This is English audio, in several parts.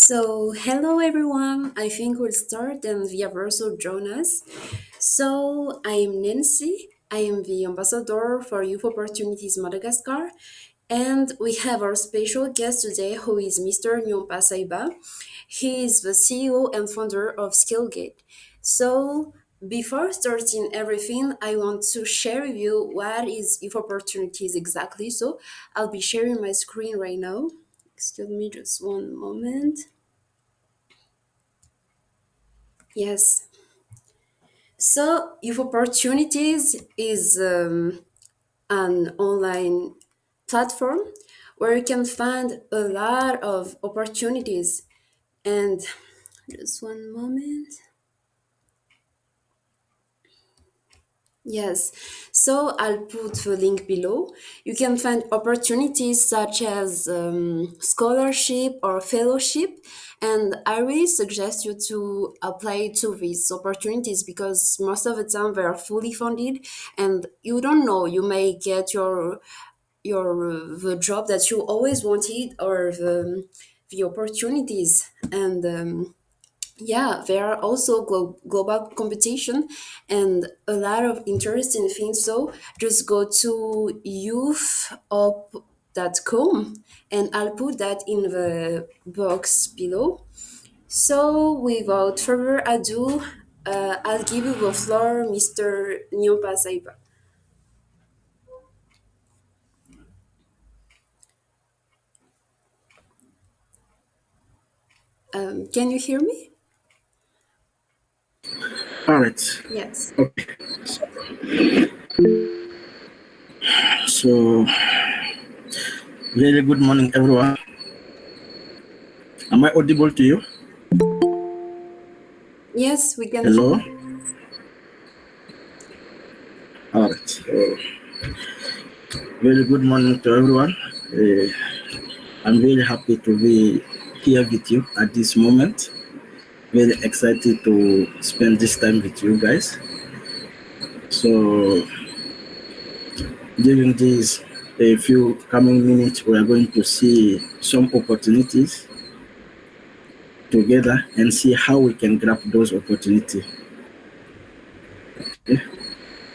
So, hello everyone. I think we'll start and we have also joined us. So, I am Nancy. I am the ambassador for Youth Opportunities Madagascar. And we have our special guest today who is Mr. Nyampa Saiba. He is the CEO and founder of TheSkillGate. So, before starting everything, I want to share with you what is Youth Opportunities exactly. So, I'll be sharing my screen right now. Excuse me just one moment. Yes. So, Youth Opportunities is an online platform where you can find a lot of opportunities. And just one moment. Yes. So, I'll put the link below. You can find opportunities such as scholarship or fellowship. And I really suggest you to apply to these opportunities because most of the time they are fully funded and you don't know, you may get your the job that you always wanted or the opportunities and yeah, there are also global competition and a lot of interesting things. So just go to youthop.com and I'll put that in the box below. So without further ado, I'll give you the floor, Mr. Nyampa Saiba. Can you hear me? All right. Yes. Okay. So, very good morning, everyone. Am I audible to you? Yes, we can hear Hello. you. All right. So, very good morning to everyone. Uh, I'm very happy to be here with you at this moment. Very excited to spend this time with you guys. So, during these a few coming minutes, we are going to see some opportunities together and see how we can grab those opportunities. Okay?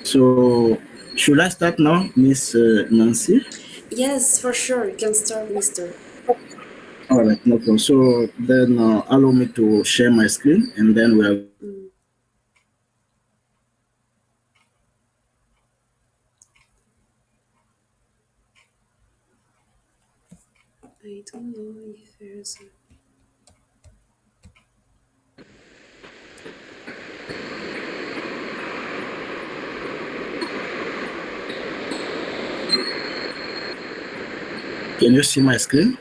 So, should I start now, Miss Nancy? Yes, for sure. You can start, Mister. All right, no problem. So then allow me to share my screen and then we are. Mm, I don't know if there's a... Can you see my screen?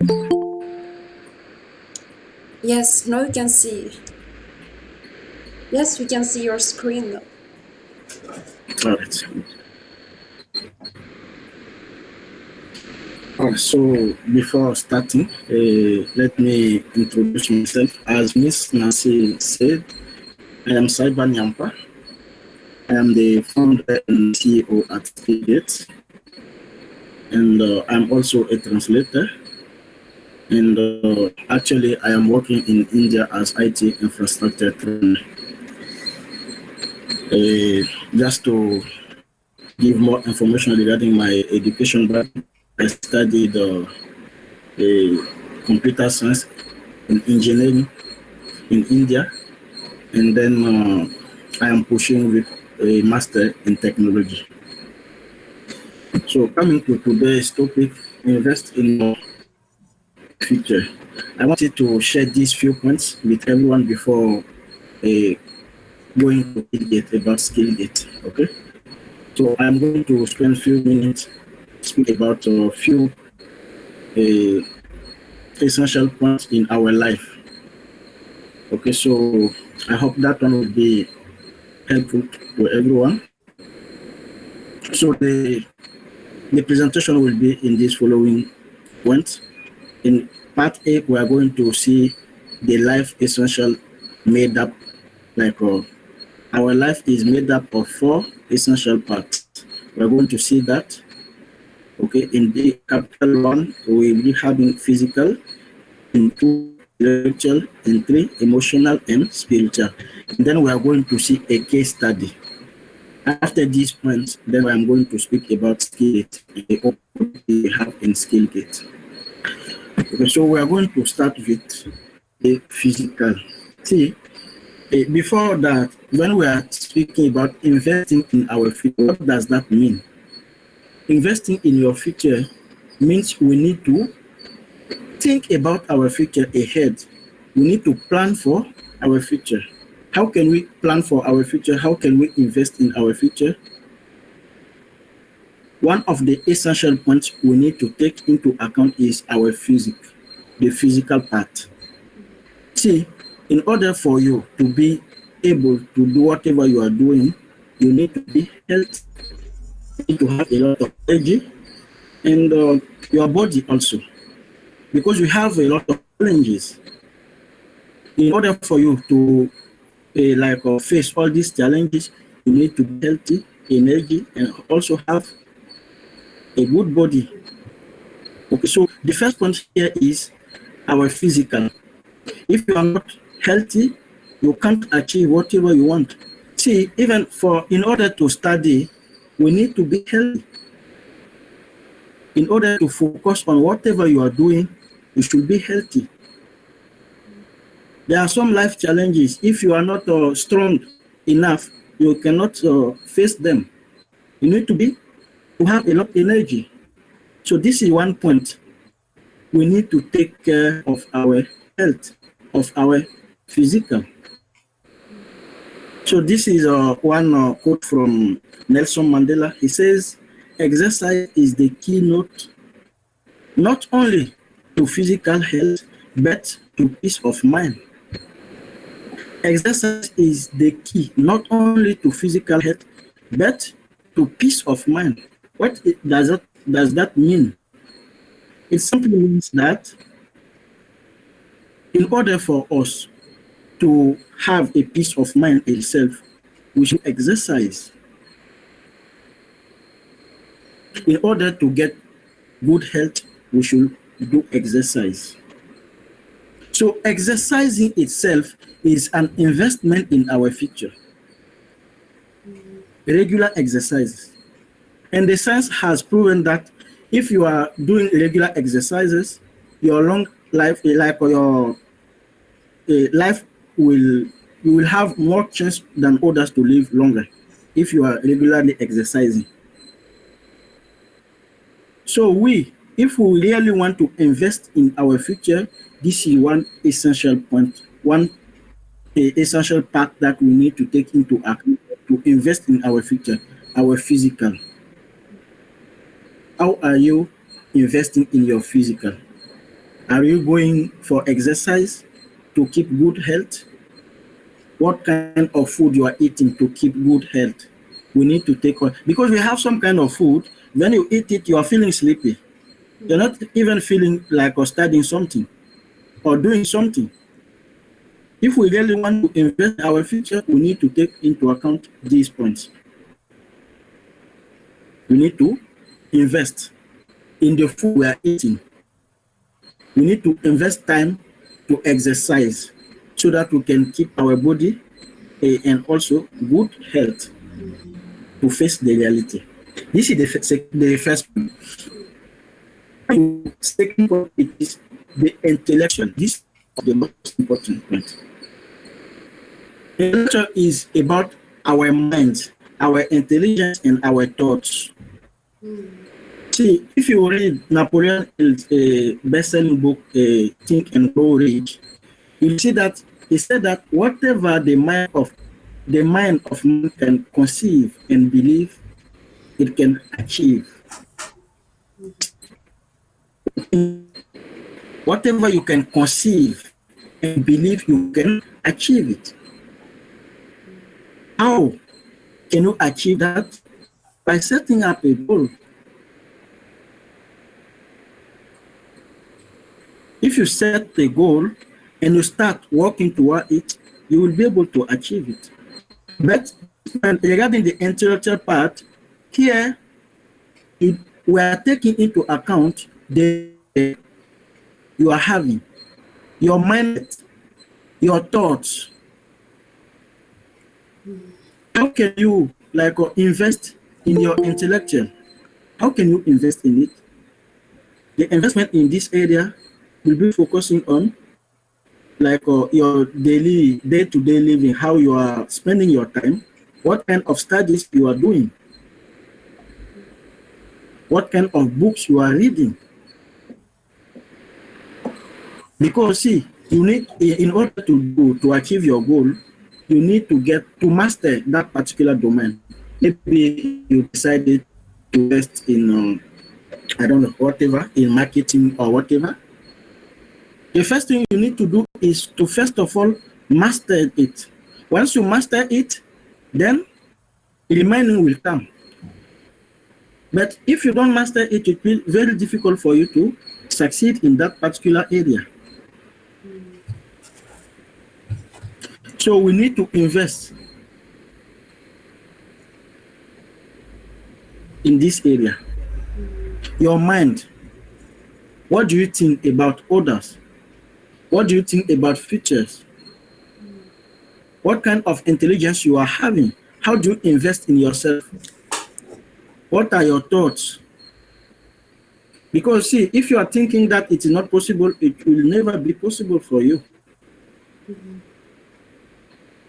Yes, now you can see. Yes, we can see your screen now. All right. All right. So before starting, let me introduce myself. As Miss Nancy said, I am Cyber Nyampa. I am the founder and CEO at TheSkillGate, and I'm also a translator. And actually, I am working in India as IT infrastructure trainer. Just to give more information regarding my education background, I studied computer science and engineering in India, and then I am pushing with a master in technology. So, coming to today's topic, invest in your future. I wanted to share these few points with everyone before uh, going to Skillgate about Skillgate. Okay, so I'm going to spend a few minutes speak about a few uh, essential points in our life. Okay, so I hope that one will be helpful to everyone. So the presentation will be in this following points. In part A, we are going to see the life essential made up like our life is made up of four essential parts. We are going to see that. Okay, in the capital one, we will be having physical. In two, intellectual, and 3, emotional and spiritual. And then we are going to see a case study. After these points, then I'm going to speak about SkillGate and the opportunity we have in SkillGate. Okay, so we are going to start with the physical. See, before that, when we are speaking about investing in our future, what does that mean? Investing in your future means we need to think about our future ahead. We need to plan for our future. How can we plan for our future? How can we invest in our future? One of the essential points we need to take into account is our physics, the physical part. See, in order for you to be able to do whatever you are doing, you need to be healthy, you need to have a lot of energy, and your body also. Because we have a lot of challenges. In order for you to face all these challenges, you need to be healthy, energy, and also have a good body. Okay, so the first point here is our physical. If you are not healthy, you can't achieve whatever you want. See, even in order to study, we need to be healthy. In order to focus on whatever you are doing, you should be healthy. There are some life challenges. If you are not strong enough, you cannot face them. You need to have a lot of energy. So this is one point. We need to take care of our health, of our physical. So this is one quote from Nelson Mandela. He says, exercise is the keynote not only to physical health, but to peace of mind. Exercise is the key not only to physical health, but to peace of mind. What does that mean? It simply means that in order for us to have a peace of mind itself, we should exercise. In order to get good health, we should do exercise. So exercising itself is an investment in our future. Regular exercises. And the science has proven that if you are doing regular exercises, your long life, your life will you will have more chance than others to live longer if you are regularly exercising. So if we really want to invest in our future, this is one essential point, one essential part that we need to take into account to invest in our future, our physical. How are you investing in your physical? Are you going for exercise to keep good health? What kind of food you are eating to keep good health? We need to take on, because we have some kind of food, when you eat it, you are feeling sleepy. You're not even feeling like or studying something or doing something. If we really want to invest in our future, we need to take into account these points. We need to invest in the food we are eating. We need to invest time to exercise so that we can keep our body and also good health to face the reality. This is the first point. The second point is the intellectual. This is the most important point. Intellectual is about our minds, our intelligence, and our thoughts. See, if you read Napoleon Hill's best-selling book, Think and Grow Rich, you see that he said that whatever the mind of man can conceive and believe, it can achieve. Whatever you can conceive and believe, you can achieve it. How can you achieve that? By setting up a goal. If you set a goal and you start working toward it, you will be able to achieve it. But regarding the intellectual part, here we are taking into account the you are having. your mindset, your thoughts. How can you invest in your intellectual? How can you invest in it? The investment in this area will be focusing on your daily day-to-day living, how you are spending your time, what kind of studies you are doing, what kind of books you are reading. Because see, you need, in order to achieve your goal, you need to master that particular domain. Maybe you decided to invest in I don't know, whatever, in marketing or whatever. The first thing you need to do is to first of all master it. Once you master it, then remaining will come. But if you don't master it, it will be very difficult for you to succeed in that particular area. So we need to invest in this area. Your mind. What do you think about others? What do you think about futures? What kind of intelligence you are having? How do you invest in yourself? What are your thoughts? Because see, if you are thinking that it is not possible, it will never be possible for you.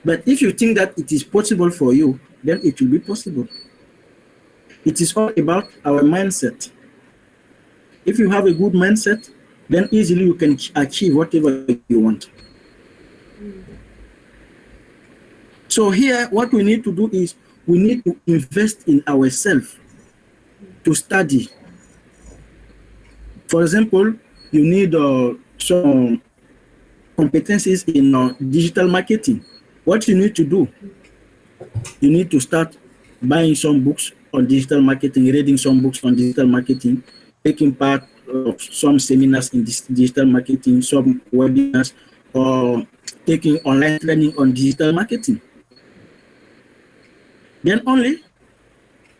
But if you think that it is possible for you, then it will be possible. It is all about our mindset. If you have a good mindset, then easily you can achieve whatever you want. So here, what we need to do is we need to invest in ourselves to study. For example, you need some competencies in digital marketing. What you need to do, you need to start buying some books on digital marketing, reading some books on digital marketing, taking part of some seminars in this digital marketing, some webinars, or taking online training on digital marketing. Then only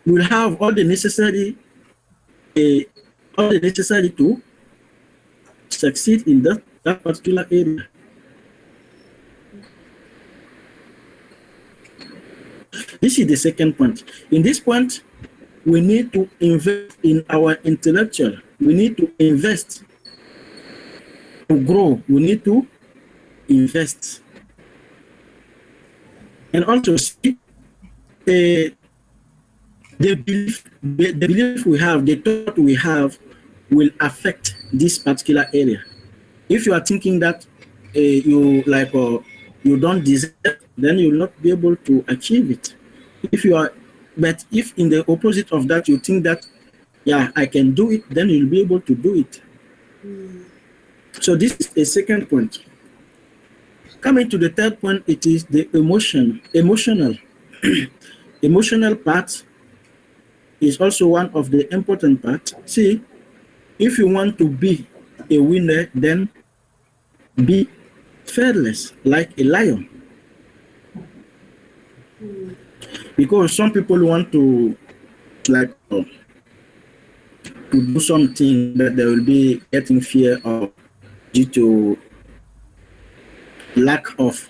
we'll have all the necessary to succeed in that particular area. This is the second point. In this point, we need to invest in our intellectual. We need to invest to grow. We need to invest. And also see the belief we have, the thought we have will affect this particular area. If you are thinking that you don't deserve, then you will not be able to achieve it. But if in the opposite of that you think that, yeah, I can do it, then you'll be able to do it. So this is the second point. Coming to the third point, it is the emotional. Emotional part is also one of the important parts. See, if you want to be a winner, then be fearless like a lion. Because some people want to do something that they will be getting fear of due to lack of,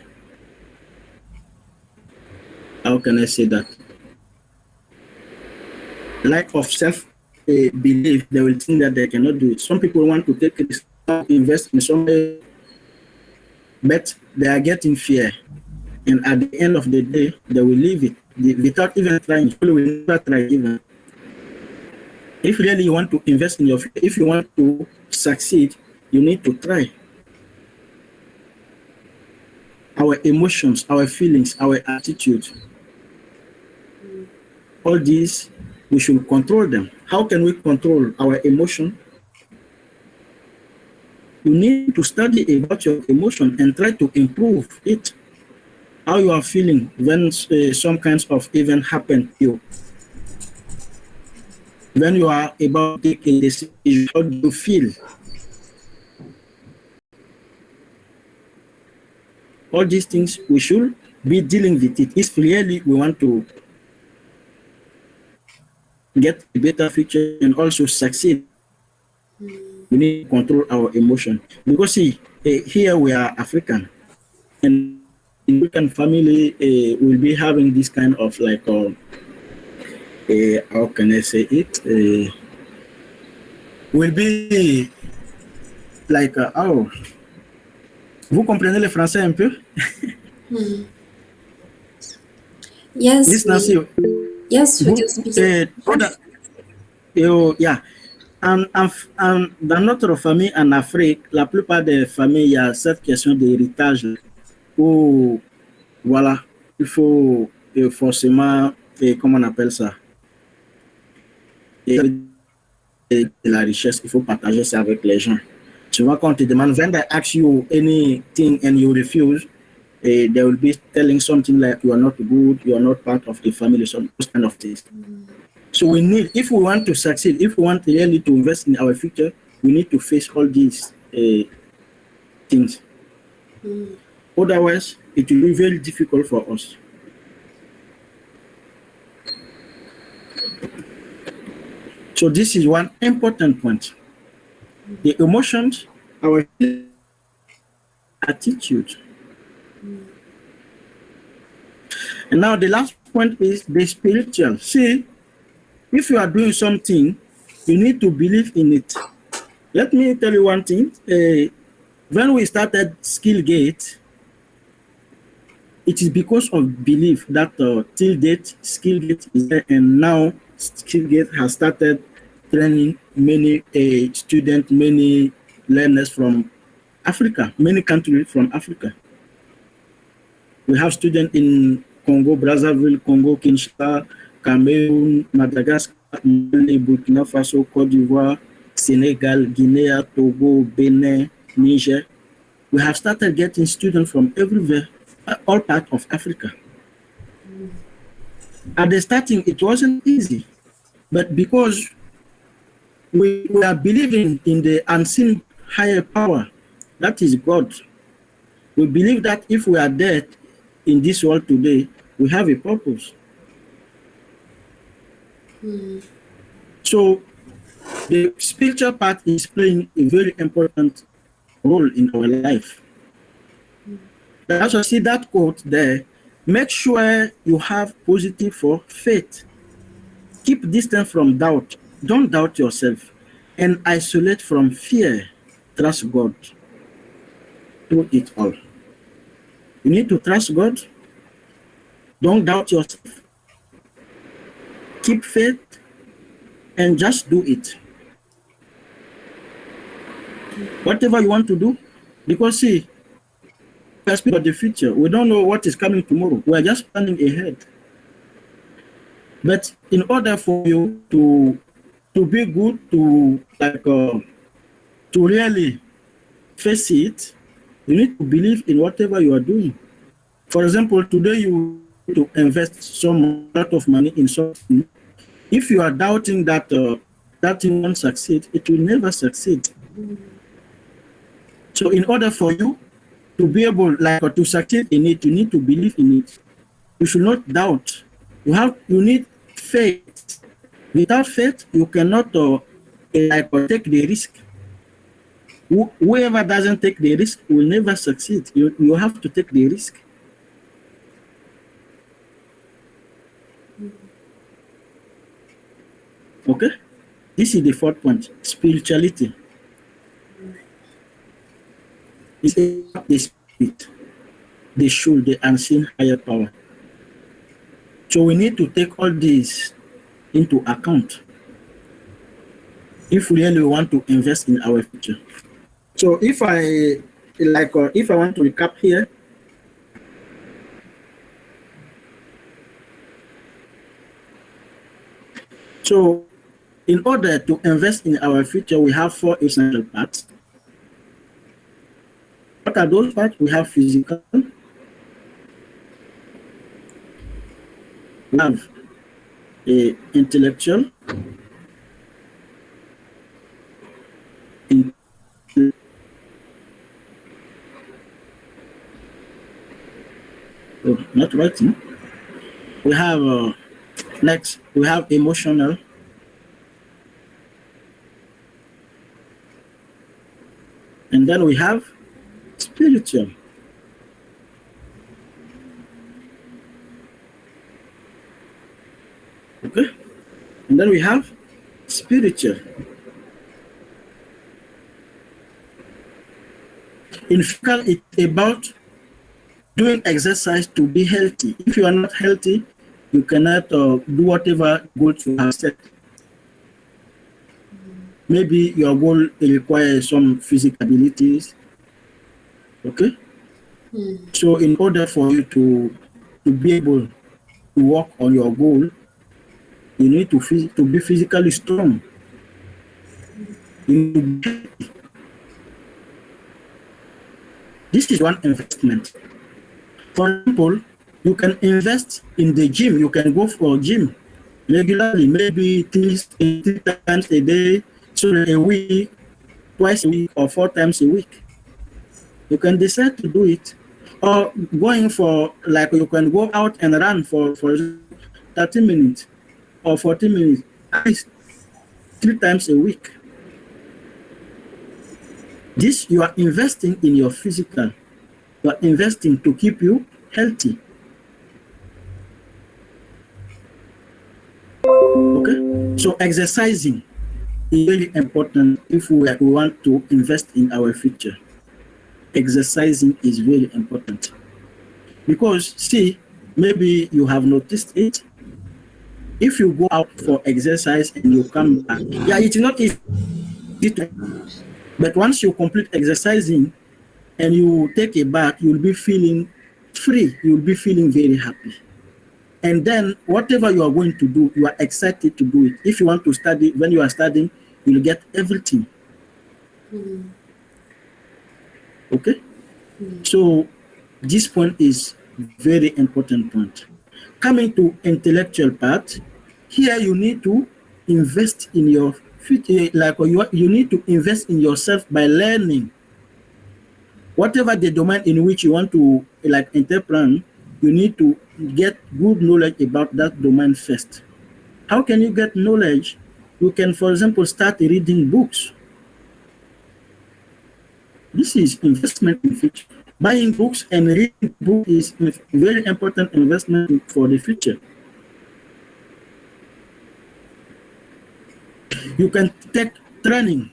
how can I say that? Lack of self belief. They will think that they cannot do it. Some people want to take risk, invest in somewhere, but they are getting fear. And at the end of the day, they will leave it without even trying. People will never try even. If really you want to invest in if you want to succeed, you need to try. Our emotions, our feelings, our attitude, all these, we should control them. How can we control our emotion? You need to study about your emotion and try to improve it. How you are feeling when some kinds of event happen to you. When you are about to take a decision, how do you feel? All these things we should be dealing with it. If really we want to get a better future and also succeed, we need to control our emotion. Because see, here we are African, and in African family will be having this kind of like how can I say it? Will be like oh, vous comprenez le français un peu? Yes, Miss Nancy, yes, we vous, can speak in French. yeah. Dans notre famille en Afrique, la plupart des familles, il y a cette question d'héritage où, voilà, il faut forcément, comment on appelle ça, de la richesse, il faut partager ça avec les gens. Souvent, quand on te demande, when they ask you anything and you refuse, they will be telling something like you are not good, you are not part of the family, some those kind of things. So we need, if we want to succeed, if we want really to invest in our future, we need to face all these things. Otherwise, it will be very difficult for us. So this is one important point. The emotions, our attitude. And now the last point is the spiritual. See, if you are doing something, you need to believe in it. Let me tell you one thing. When we started TheSkillGate, it is because of belief that till date SkillGate is there, and now SkillGate has started training many students, many learners from Africa, many countries from Africa. We have students in Congo, Brazzaville, Congo, Kinshasa, Cameroon, Madagascar, Mali, Burkina Faso, Côte d'Ivoire, Senegal, Guinea, Togo, Benin, Niger. We have started getting students from everywhere, all parts of Africa. At the starting, it wasn't easy, but because we are believing in the unseen higher power, that is God. We believe that if we are dead in this world today, we have a purpose. So the spiritual part is playing a very important role in our life. That's why I see that quote there. Make sure you have positive for faith. Keep distance from doubt. Don't doubt yourself. And isolate from fear. Trust God. Do it all. You need to trust God. Don't doubt yourself. Keep faith and just do it. Whatever you want to do, because see, we are speaking about the future. We don't know what is coming tomorrow. We are just planning ahead. But in order for you to be good, to like to really face it, you need to believe in whatever you are doing. For example, today you need to invest some lot of money in something. If you are doubting that that thing won't succeed, it will never succeed. So in order for you to be able like to succeed in it, you need to believe in it. You should not doubt. You need faith. Without faith, you cannot like take the risk. Whoever doesn't take the risk will never succeed. You have to take the risk. Okay? This is the fourth point. Spirituality. It's about the spirit, the soul, the unseen higher power. So we need to take all these into account if we really want to invest in our future. So if I if I want to recap here, so in order to invest in our future, we have four essential parts. What are those parts? We have physical, we have intellectual, not writing. We have next, we have emotional, and then we have spiritual. Okay? And then we have spiritual. In physical, it's about doing exercise to be healthy. If you are not healthy, you cannot do whatever goals you have set. Maybe your goal requires some physical abilities. Okay? So in order for you to be able to work on your goal, you need to be physically strong. You need to be, this is one investment. For example, you can invest in the gym. You can go for gym regularly, maybe three times a day, so a week, twice a week, or four times a week. You can decide to do it. Or going for, like, you can go out and run for 30 minutes or 40 minutes, at least three times a week. This, you are investing in your physical. You are investing to keep you healthy. Okay? So exercising is very important if we want to invest in our future. Exercising is very important. Because, see, maybe you have noticed it. If you go out for exercise and you come back, yeah, it's not easy to, but once you complete exercising and you take a bath, you'll be feeling free. You'll be feeling very happy. And then whatever you are going to do, you are excited to do it. If you want to study, when you are studying, you'll get everything. Okay? So this point is very important point. Coming to intellectual part, here you need to invest in your future, like you need to invest in yourself by learning. Whatever the domain in which you want to like entrepreneur, you need to get good knowledge about that domain first. How can you get knowledge? You can, for example, start reading books. This is investment in future. Buying books and reading books is a very important investment for the future. You can take training.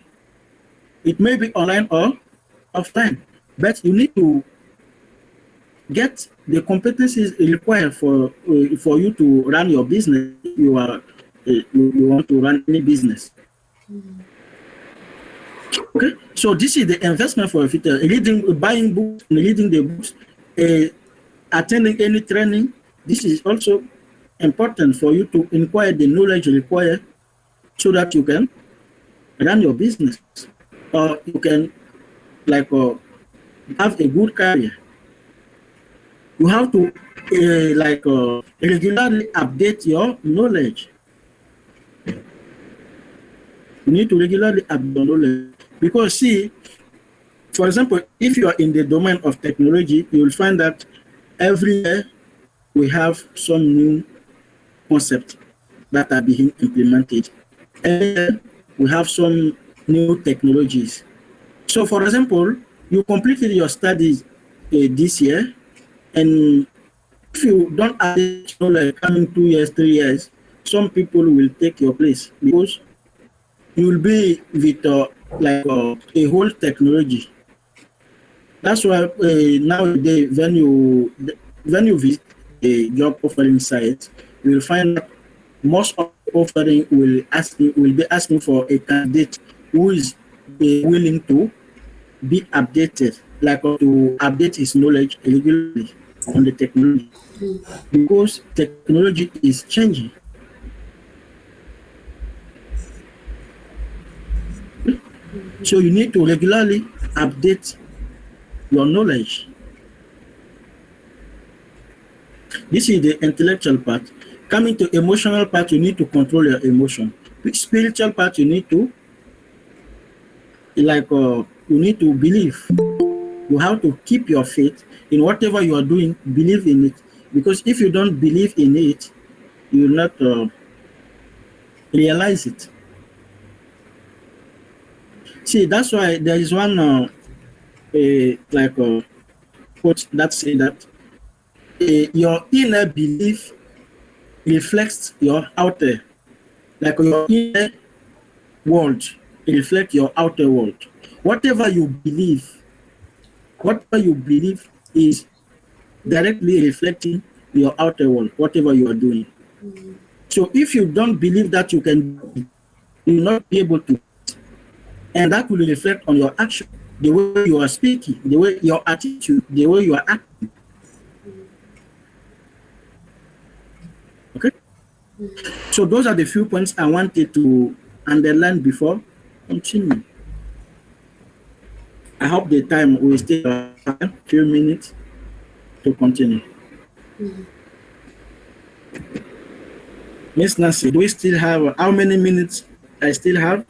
It may be online or offline, but you need to get the competencies required for you to run your business. You want to run any business. Okay, so this is the investment for a future. Reading, buying books, and reading the books, attending any training. This is also important for you to acquire the knowledge required so that you can run your business, or you can like have a good career. You have to regularly update your knowledge. You need to regularly update your knowledge because, see, for example, if you are in the domain of technology, you will find that every year we have some new concepts that are being implemented. And we have some new technologies. So, for example, you completed your studies this year, and if you don't update knowledge coming 2 years, 3 years, some people will take your place because you will be with a whole technology. That's why nowadays when you visit a job offering site, you will find that most of the offering will be asking for a candidate who is willing to be updated, like to update his knowledge regularly on the technology because technology is changing. So you need to regularly update your knowledge. This is the intellectual part. Coming to emotional part, you need to control your emotion. The spiritual part, you need to you need to believe. You have to keep your faith in whatever you are doing. Believe in it, because if you don't believe in it, you will not realize it. See, that's why there is one like a quote that say that your inner belief reflects your outer, like your inner world reflects your outer world. Whatever you believe, whatever you believe is directly reflecting your outer world, whatever you are doing. So if you don't believe that you can do it, you will not be able to, and that will reflect on your action, the way you are speaking, the way your attitude, the way you are acting. Okay. So those are the few points I wanted to underline before continuing. I hope the time will stay a few minutes to continue. Miss Nancy, do we still have how many minutes I still have?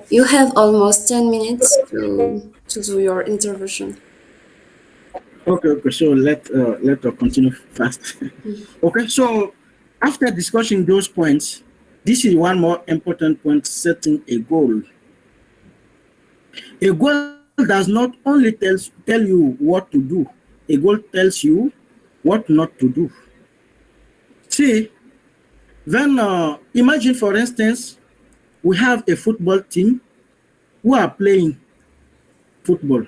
You have almost 10 minutes to do your intervention. Okay, okay. So let us continue fast. Okay, so after discussing those points, this is one more important point: setting a goal. A goal does not only tell you what to do. A goal tells you what not to do. See, then imagine, for instance, we have a football team who are playing football.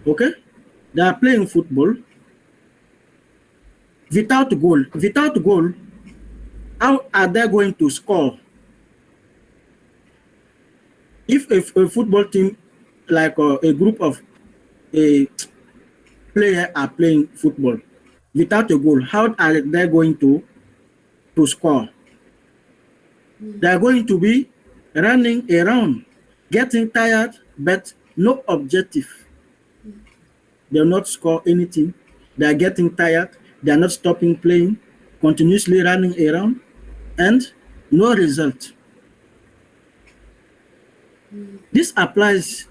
Okay, they are playing football without goal. Without goal, how are they going to score? If a football team, like a group of a players are playing football without a goal, how are they going to score? They are going to be running around, getting tired, but no objective. They will not score anything. They are getting tired. They are not stopping playing, continuously running around, and no result. This applies.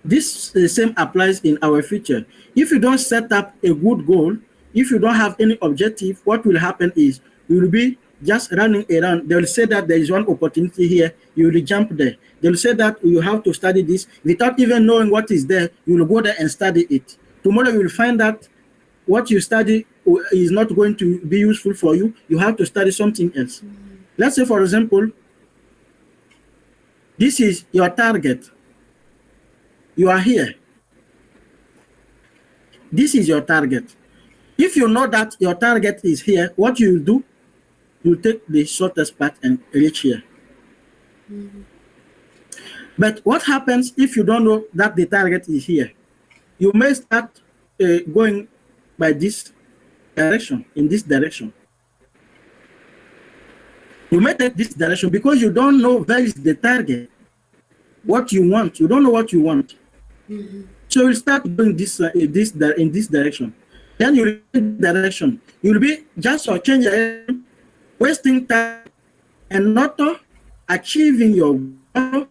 This same applies in our future. If you don't set up a good goal, if you don't have any objective, what will happen is you will be just running around. They will say that there is one opportunity here, you will jump there. They will say that you have to study this without even knowing what is there. You will go there and study it. Tomorrow you will find that what you study is not going to be useful for you. You have to study something else. Let's say, for example, this is your target. You are here. This is your target. If you know that your target is here, what you will do, you take the shortest path and reach here. But what happens if you don't know that the target is here? You may start going by this direction, in this direction. You may take this direction because you don't know where is the target, what you want. You don't know what you want. So you start going in this direction. Then you change direction. You'll be just change direction, wasting time and not achieving your goal,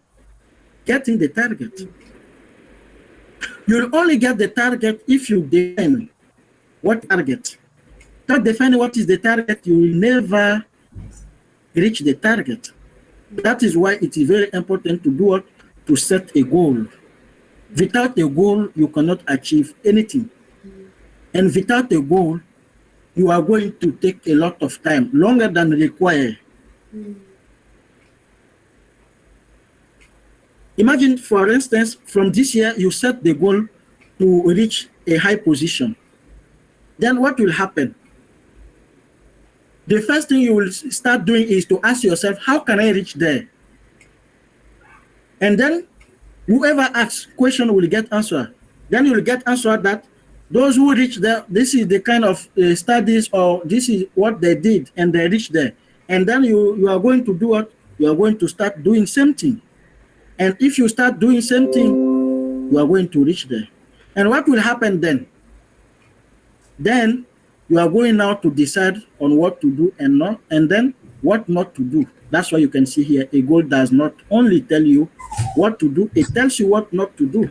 getting the target. You'll only get the target if you define what target. Not defining what is the target, you will never reach the target. That is why it is very important to do what? To set a goal. Without a goal, you cannot achieve anything. And without a goal, you are going to take a lot of time, longer than required. Imagine, for instance, from this year, you set the goal to reach a high position. Then what will happen? The first thing you will start doing is to ask yourself, how can I reach there? And then whoever asks question will get answer. Then you will get answer that those who reach there, this is the kind of studies, or this is what they did and they reached there. And then you are going to do what? You are going to start doing something. And if you start doing something, you are going to reach there. And what will happen then? Then you are going now to decide on what to do and not, and then what not to do. That's why you can see here, a goal does not only tell you what to do, it tells you what not to do.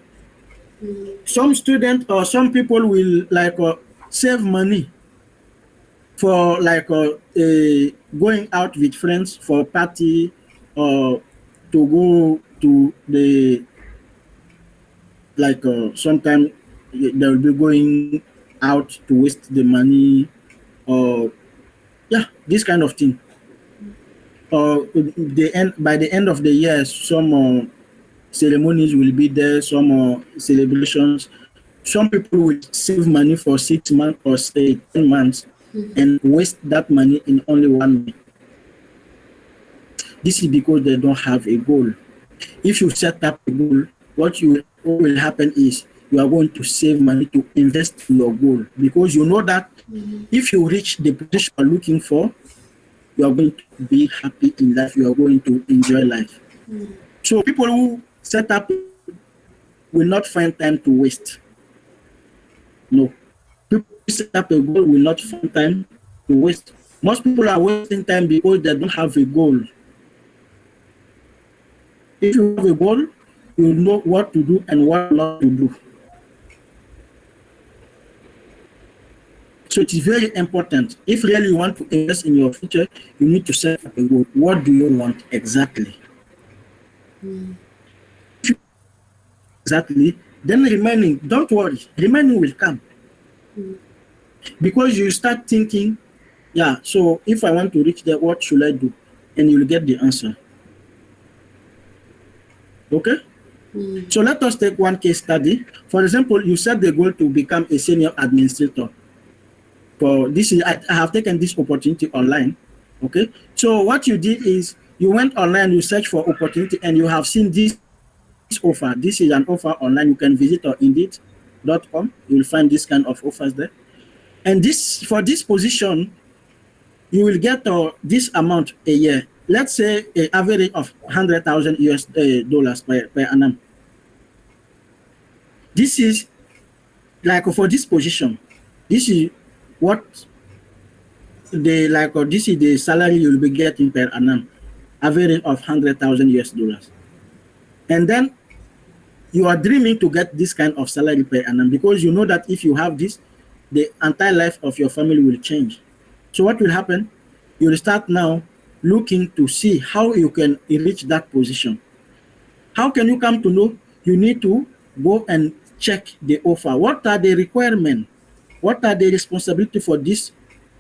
Some students or some people will like save money for like going out with friends for party, or to go to the like sometimes they'll be going out to waste the money, or yeah, this kind of thing. Or the end by the end of the year, some ceremonies will be there, some celebrations. Some people will save money for 6 months or say 10 months and waste that money in only 1 month. This is because they don't have a goal. If you set up a goal, what will happen is you are going to save money to invest in your goal, because you know that if you reach the position you are looking for, you are going to be happy in life, you are going to enjoy life. So people who set up will not find time to waste. No. People who set up a goal will not find time to waste. Most people are wasting time because they don't have a goal. If you have a goal, you know what to do and what not to do. So it is very important. If really you want to invest in your future, you need to set up a goal. What do you want exactly? Exactly. Then remaining, don't worry, remaining will come. Because you start thinking, yeah, so if I want to reach there, what should I do? And you'll get the answer. Okay? So let us take one case study. For example, you set the goal to become a senior administrator. For this is I have taken this opportunity online. Okay. So what you did is you went online, you search for opportunity, and you have seen this offer. This is an offer online. You can visit or indeed.com. You will find this kind of offers there. And this for this position, you will get this amount a year. Let's say an average of 100,000 US dollars per annum. This is like for this position. This is what this is the salary you'll be getting per annum, average of 100,000 US dollars. And then you are dreaming to get this kind of salary per annum, because you know that if you have this, the entire life of your family will change. So what will happen? You will start now looking to see how you can reach that position. How can you come to know? You need to go and check the offer. What are the requirements? What are the responsibility for this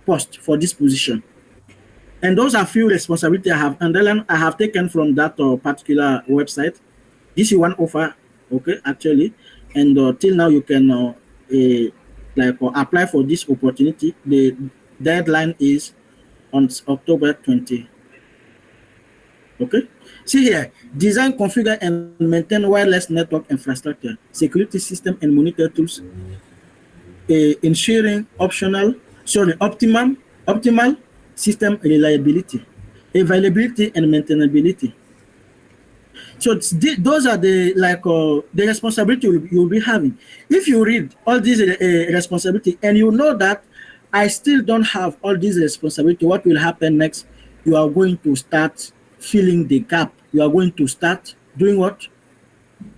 post, for this position? And those are few responsibilities I have underlined, I have taken from that particular website. This is one offer, okay, actually. And till now you can apply for this opportunity. The deadline is on October 20. Okay. See here, design, configure, and maintain wireless network infrastructure, security system, and monitor tools, ensuring optimal system reliability, availability, and maintainability. So those are the responsibility you'll be having. If you read all these responsibility and you know that I still don't have all these responsibility, what will happen next? You are going to start filling the gap. You are going to start doing what?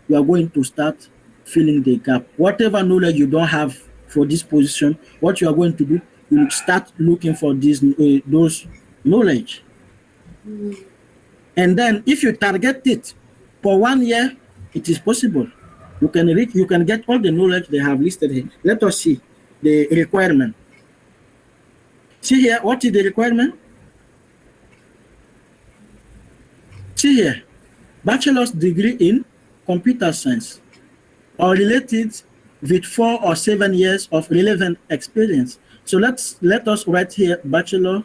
You are going to start filling the gap. Whatever knowledge you don't have for this position, what you are going to do, you will start looking for those knowledge. And then if you target it for 1 year, it is possible. You can get all the knowledge they have listed here. Let us see the requirement. See here, what is the requirement? See here, bachelor's degree in computer science or related with 4 or 7 years of relevant experience. So let us write here bachelor's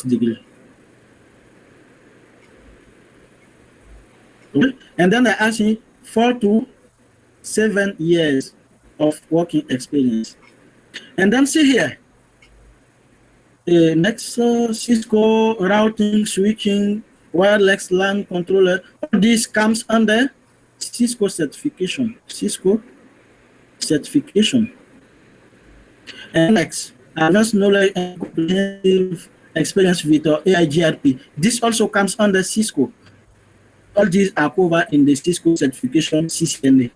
degree. Okay? And then I ask you 4 to 7 years of working experience. And then see here, next Cisco routing, switching, wireless LAN controller. All this comes under Cisco certification. Cisco certification. And next, advanced knowledge and comprehensive experience with AIGRP. This also comes under Cisco. All these are covered in the Cisco certification CCNA.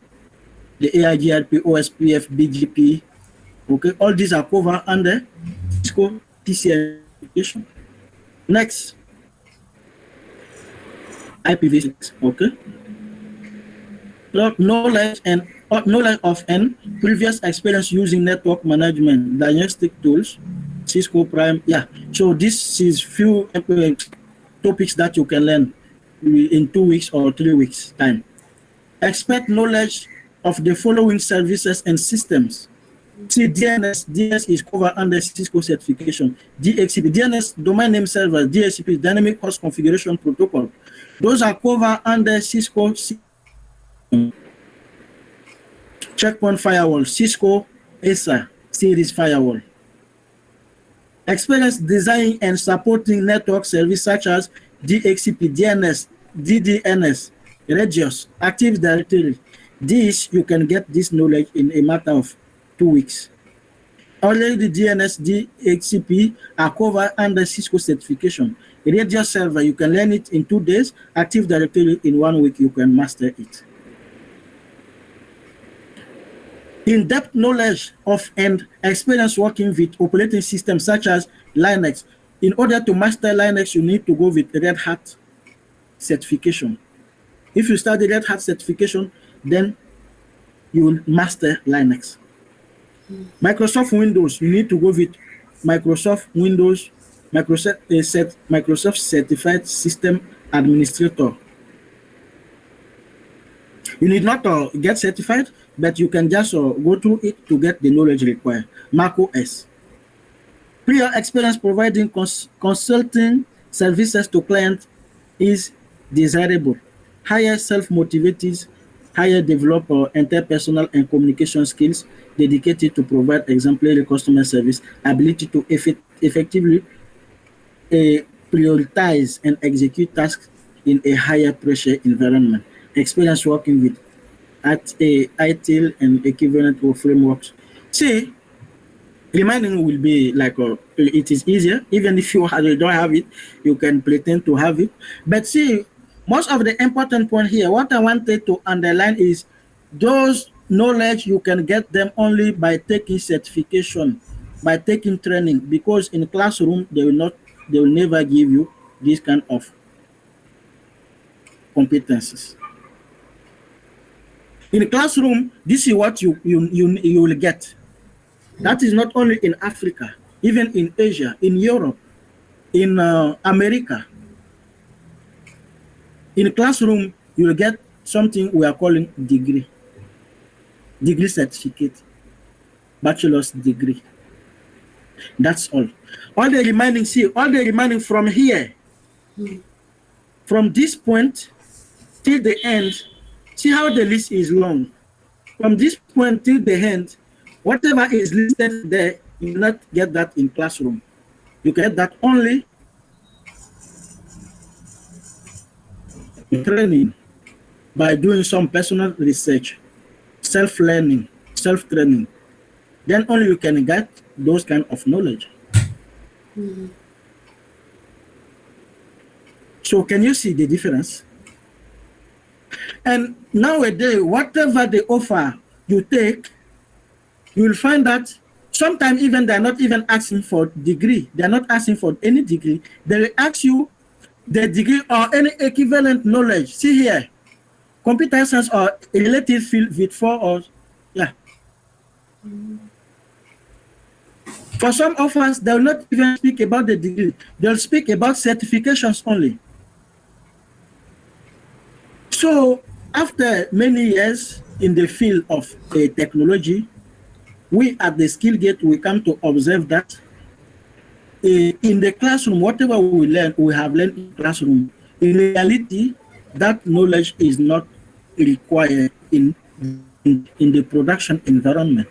The AIGRP, OSPF, BGP. Okay, all these are covered under Cisco certification. Next, IPv6. Okay. Knowledge and knowledge of and previous experience using network management, diagnostic tools, Cisco Prime. Yeah. So this is few topics that you can learn in 2 weeks or 3 weeks time. Expert knowledge of the following services and systems. See, DNS is covered under Cisco certification. DHCP, DNS, domain name server, DHCP, dynamic host configuration protocol. Those are covered under Cisco checkpoint firewall, Cisco ASA series firewall. Experience designing and supporting network service such as DHCP, DNS, DDNS, Regios, Active Directory. This, you can get this knowledge in a matter of 2 weeks. Already DNS, DHCP are covered under Cisco certification. Radio server, you can learn it in 2 days. Active Directory, in 1 week, you can master it. In-depth knowledge of and experience working with operating systems such as Linux. In order to master Linux, you need to go with Red Hat certification. If you study Red Hat certification, then you will master Linux. Microsoft Windows, you need to go with Microsoft Windows, Microsoft Certified System Administrator. You need not get certified, but you can just go through it to get the knowledge required. Mac OS. Prior experience providing consulting services to clients is desirable. Higher self-motivated, higher developer interpersonal and communication skills dedicated to provide exemplary customer service, ability to effectively prioritize and execute tasks in a higher pressure environment. Experience working with ITIL and equivalent frameworks. See, reminding will be like it is easier. Even if you don't have it, you can pretend to have it. But see, most of the important point here, what I wanted to underline is those knowledge you can get them only by taking certification, by taking training, because in classroom they will never give you this kind of competencies. In the classroom, this is what you will get. That is not only in Africa, even in Asia, in Europe, in America. In the classroom, you will get something we are calling degree certificate, bachelor's degree. That's all. All the remaining from here, from this point till the end. See how the list is long. From this point till the end, whatever is listed there, you will not get that in classroom. You get that only in training, by doing some personal research, self-learning, self-training. Then only you can get those kind of knowledge. So can you see the difference? And nowadays, whatever they offer you take, you will find that sometimes even they're not even asking for degree. They're not asking for any degree. They will ask you the degree or any equivalent knowledge. See here, computer science or a related field with 4 or, yeah. For some of us, they will not even speak about the degree. They'll speak about certifications only. So after many years in the field of technology, we at the TheSkillGate, we come to observe that in the classroom, whatever we have learned in the classroom, in reality, that knowledge is not required in the production environment.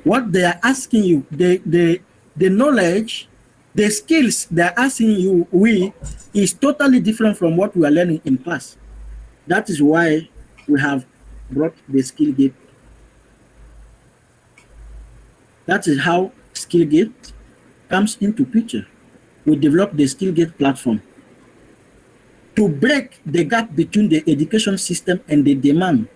What they are asking you, the knowledge, the skills they are asking you is totally different from what we are learning in class. That is why we have brought the TheSkillGate. That is how TheSkillGate comes into picture. We developed the TheSkillGate platform to break the gap between the education system and the demand.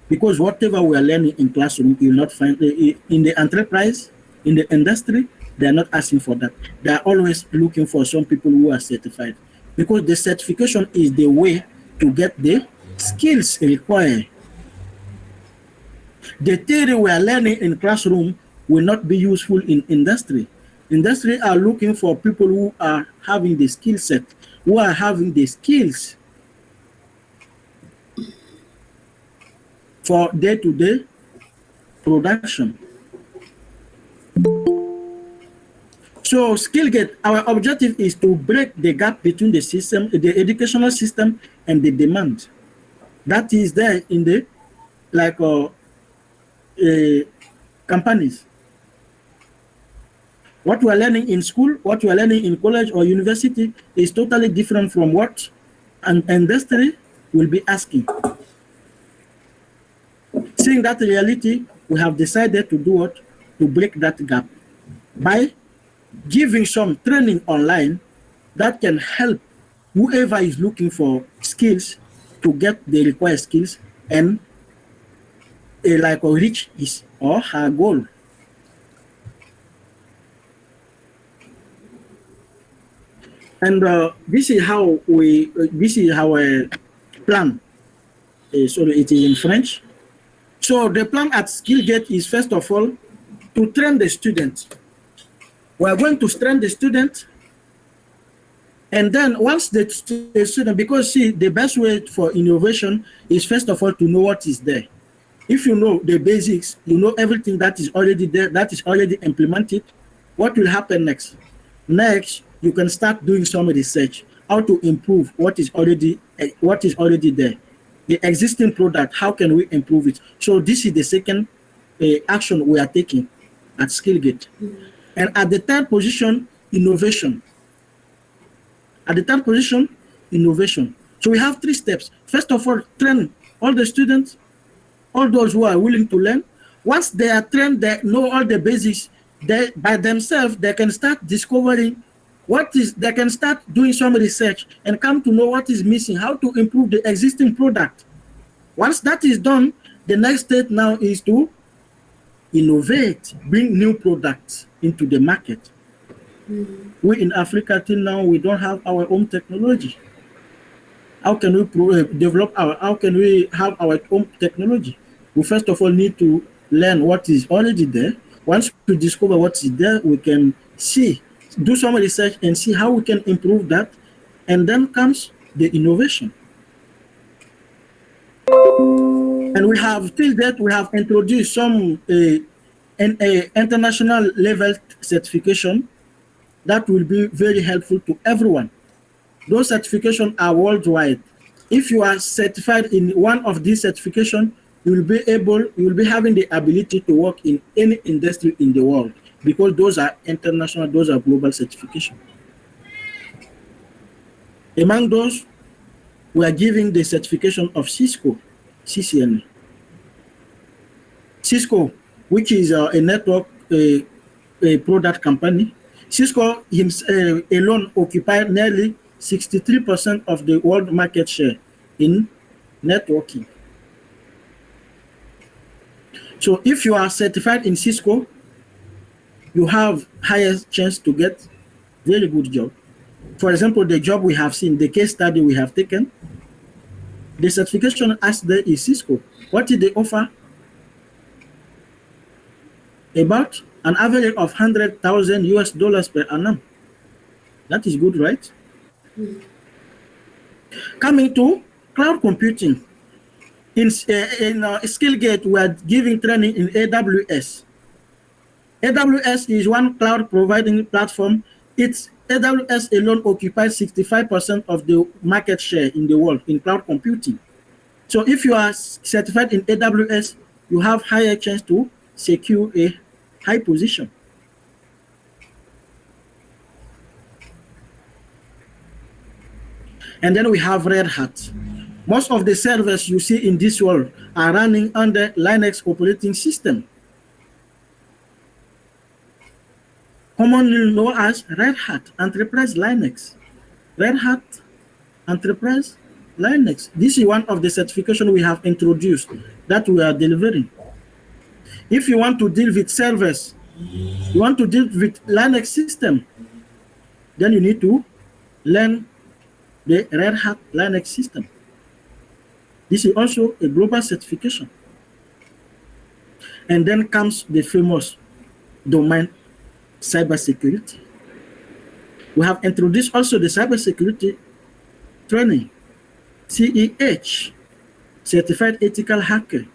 Because whatever we are learning in classroom, you will not find in the enterprise, in the industry, they are not asking for that. They are always looking for some people who are certified. because the certification is the way to get the skills required. The theory we are learning in classroom will not be useful in industry. Industry are looking for people who are having the skill set, who are having the skills for day-to-day production. So SkillGate, our objective is to break the gap between the system, the educational system, and the demand that is there in the like companies. What we are learning in school, what we are learning in college or university is totally different from what an industry will be asking. Seeing that reality, we have decided to do what? To break that gap by giving some training online that can help whoever is looking for skills to get the required skills and like reach his or her goal. And this is how we this is our plan. Sorry, it is in French. So the plan at SkillGate is first of all to train the student. We are going to train the student, and then once the student, because see, the best way for innovation is first of all to know what is there. If you know the basics, you know everything that is already there, that is already implemented, what will happen next? Next, you can start doing some research, how to improve what is already there. The existing product, how can we improve it? So this is the second action we are taking at SkillGate. And at the third position, innovation. At the third position, innovation. So we have three steps. First of all, train all the students, all those who are willing to learn. Once they are trained, they know all the basics, they by themselves, they can start discovering they can start doing some research and come to know what is missing, how to improve the existing product. Once that is done, the next step now is to innovate, bring new products into the market. We in Africa till now, we don't have our own technology. How can we how can we have our own technology? We first of all need to learn what is already there. Once we discover what is there, we can do some research and see how we can improve that. And then comes the innovation. And we have, till that, we have introduced some international level certification that will be very helpful to everyone. Those certifications are worldwide. If you are certified in one of these certifications, you will be having the ability to work in any industry in the world, because those are international, those are global certifications. Among those, we are giving the certification of Cisco, CCNA. Cisco, which is a network a product company. Cisco alone occupied nearly 63% of the world market share in networking. So if you are certified in Cisco, you have higher chance to get very good job. For example, the job we have seen, the case study we have taken, the certification asked there is Cisco. What did they offer? About an average of 100,000 US dollars per annum. That is good, right? Coming to cloud computing. In SkillGate, we are giving training in AWS. AWS is one cloud providing platform. AWS alone occupies 65% of the market share in the world in cloud computing. So if you are certified in AWS, you have higher chance to secure a high position. And then we have Red Hat. Most of the servers you see in this world are running under Linux operating system, commonly known as Red Hat Enterprise Linux. Red Hat Enterprise Linux. This is one of the certifications we have introduced that we are delivering. If you want to deal with servers, you want to deal with Linux system, then you need to learn the Red Hat Linux system. This is also a global certification. And then comes the famous domain cybersecurity. We have introduced also the cybersecurity training, CEH, Certified Ethical Hacker.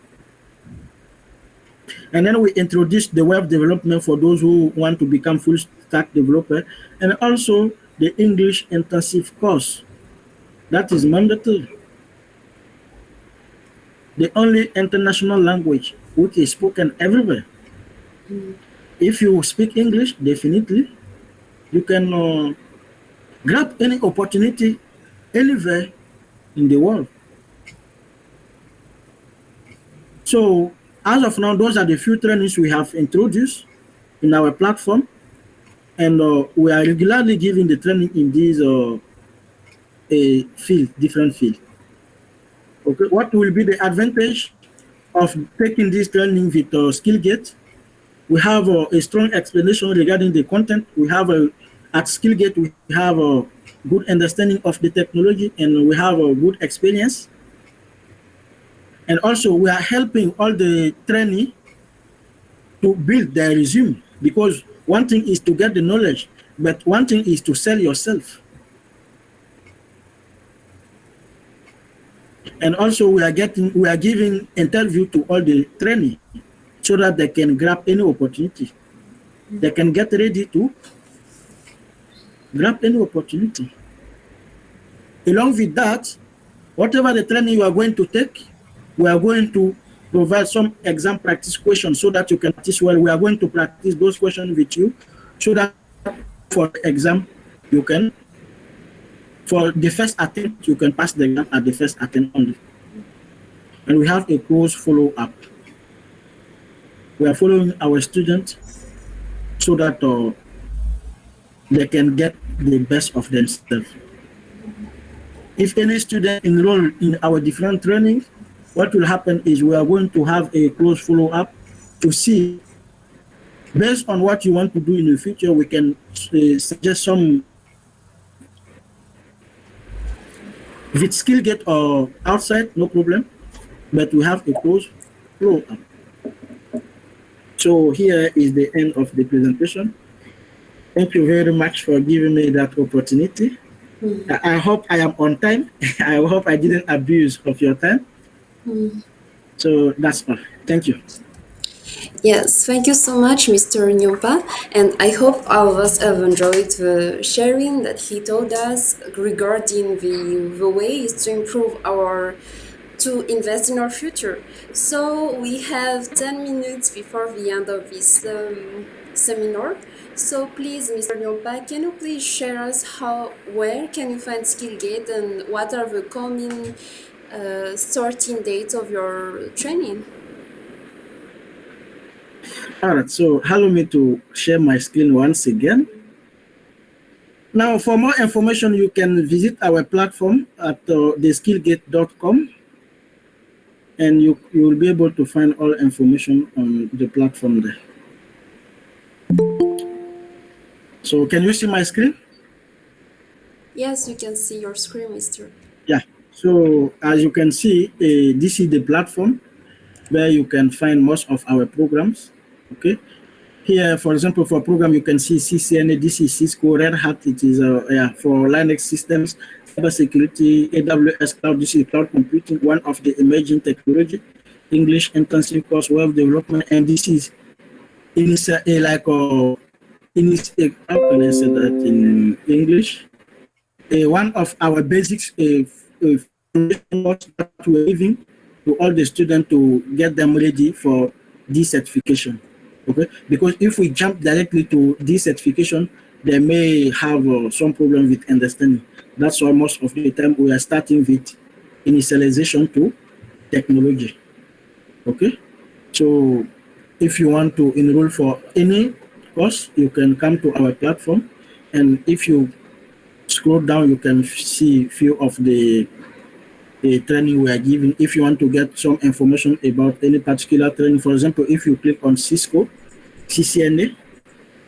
And then we introduced the web development for those who want to become full stack developer, and also the English intensive course. That is mandatory. The only international language which is spoken everywhere. If you speak English, definitely you can grab any opportunity anywhere in the world. So as of now, those are the few trainings we have introduced in our platform, and we are regularly giving the training in these different field. Okay, what will be the advantage of taking this training with SkillGate? We have a strong explanation regarding the content. We have at SkillGate, we have a good understanding of the technology, and we have a good experience. And also, we are helping all the trainee to build their resume, because one thing is to get the knowledge, but one thing is to sell yourself. And also, we are giving interview to all the trainee so that they can grab any opportunity. They can get ready to grab any opportunity. Along with that, whatever the training you are going to take, we are going to provide some exam practice questions so that you can practice well. We are going to practice those questions with you so that for the exam, you can, for the first attempt, you can pass the exam at the first attempt only. And we have a close follow-up. We are following our students so that they can get the best of themselves. If any student enroll in our different trainings, what will happen is we are going to have a close follow-up to see, based on what you want to do in the future, we can suggest some with SkillGate or outside, no problem, but we have a close follow-up. So here is the end of the presentation. Thank you very much for giving me that opportunity. I hope I am on time. I hope I didn't abuse of your time. So that's all. Thank you. Yes, thank you so much, Mr. Nyampa, and I hope all of us have enjoyed the sharing that he told us regarding the ways to improve to invest in our future. So we have 10 minutes before the end of this seminar. So please, Mr. Nyampa, can you please share us where can you find SkillGate and what are the coming starting dates of your training? All right, so allow me to share my screen once again. Now, for more information, you can visit our platform at TheSkillGate.com, and you will be able to find all information on the platform there. So can you see my screen? Yes, you can see your screen, Mr. Yeah, so as you can see, this is the platform where you can find most of our programs. Okay, here, for example, for program, you can see CCNA, this is Cisco, Red Hat, it is for Linux systems, cybersecurity, AWS cloud, this is cloud computing, one of the emerging technology, English intensive course, web development, and this is how can I say that in English? One of our basics that we're giving to all the students to get them ready for this certification. Okay, because if we jump directly to this certification, they may have some problem with understanding. That's why most of the time we are starting with initialization to technology. Okay, so if you want to enroll for any course, you can come to our platform, and if you scroll down, you can see few of the training we are giving. If you want to get some information about any particular training, for example, if you click on Cisco CCNA,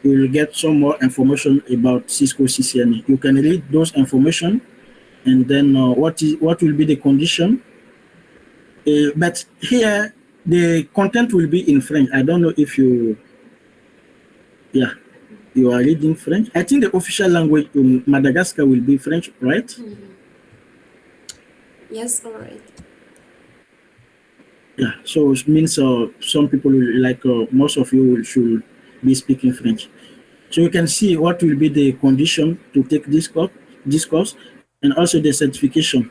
you will get some more information about Cisco CCNA. You can read those information And then what will be the condition? But here the content will be in French. I don't know if you, yeah, you are reading French. I think the official language in Madagascar will be French, right? Mhm. Yes, all right. Yeah. So it means some people will, like most of you should be speaking French. So you can see what will be the condition to take this course, and also the certification.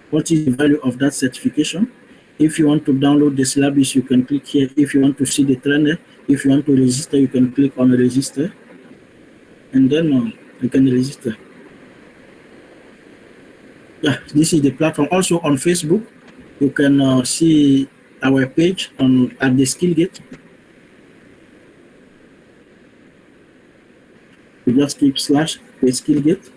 What is the value of that certification? If you want to download the syllabus, you can click here. If you want to see the trainer, if you want to register, you can click on register, and then you can register. Yeah, this is the platform. Also on Facebook, you can see our page on at the SkillGate. You just click slash the SkillGate.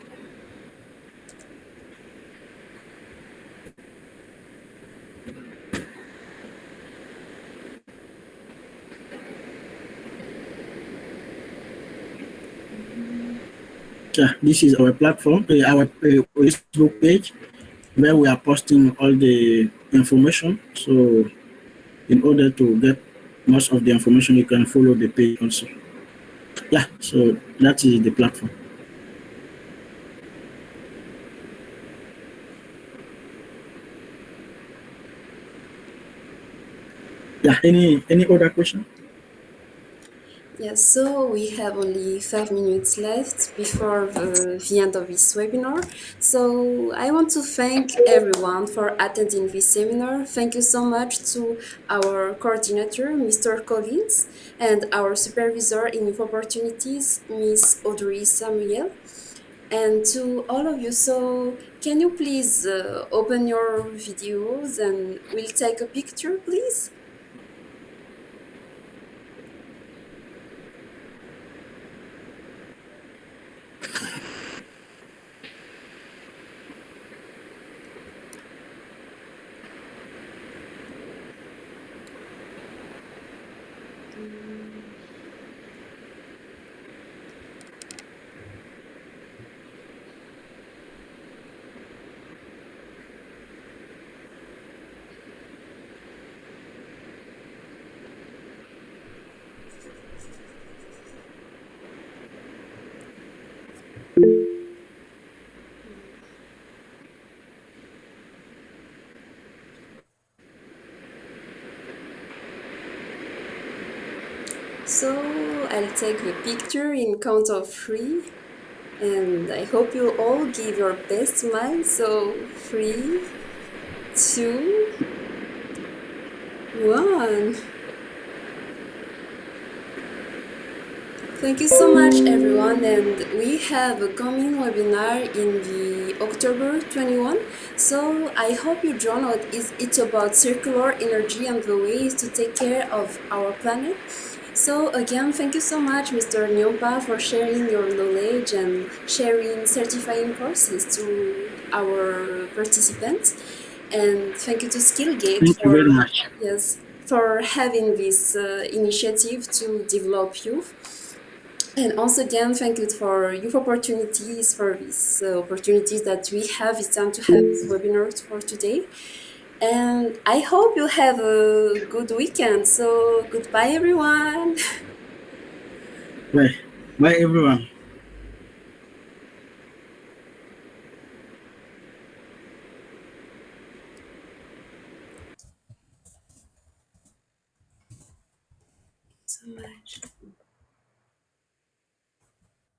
Yeah, this is our platform, our Facebook page, where we are posting all the information. So in order to get most of the information, you can follow the page also. Yeah, so that is the platform. Yeah, any other question? Yes, so we have only 5 minutes left before the end of this webinar. So I want to thank everyone for attending this seminar. Thank you so much to our coordinator, Mr. Collins, and our supervisor in Youth Opportunities, Miss Audrey Samuel, and to all of you. So can you please open your videos and we'll take a picture, please? Mm. So I'll take the picture in count of three, and I hope you all give your best smile. So 3, 2, 1. Thank you so much, everyone. And we have a coming webinar in the October 21. So I hope you join us. It's about circular energy and the ways to take care of our planet. So again, thank you so much, Mr. Nyampa, for sharing your knowledge and sharing certifying courses to our participants. And thank you to SkillGate Thank you for, very much. yes, for having this initiative to develop youth. And also again, thank you for youth opportunities, for these opportunities that we have. It's time to have this webinar for today. And I hope you have a good weekend. So goodbye, everyone. Bye. Bye, everyone. So much.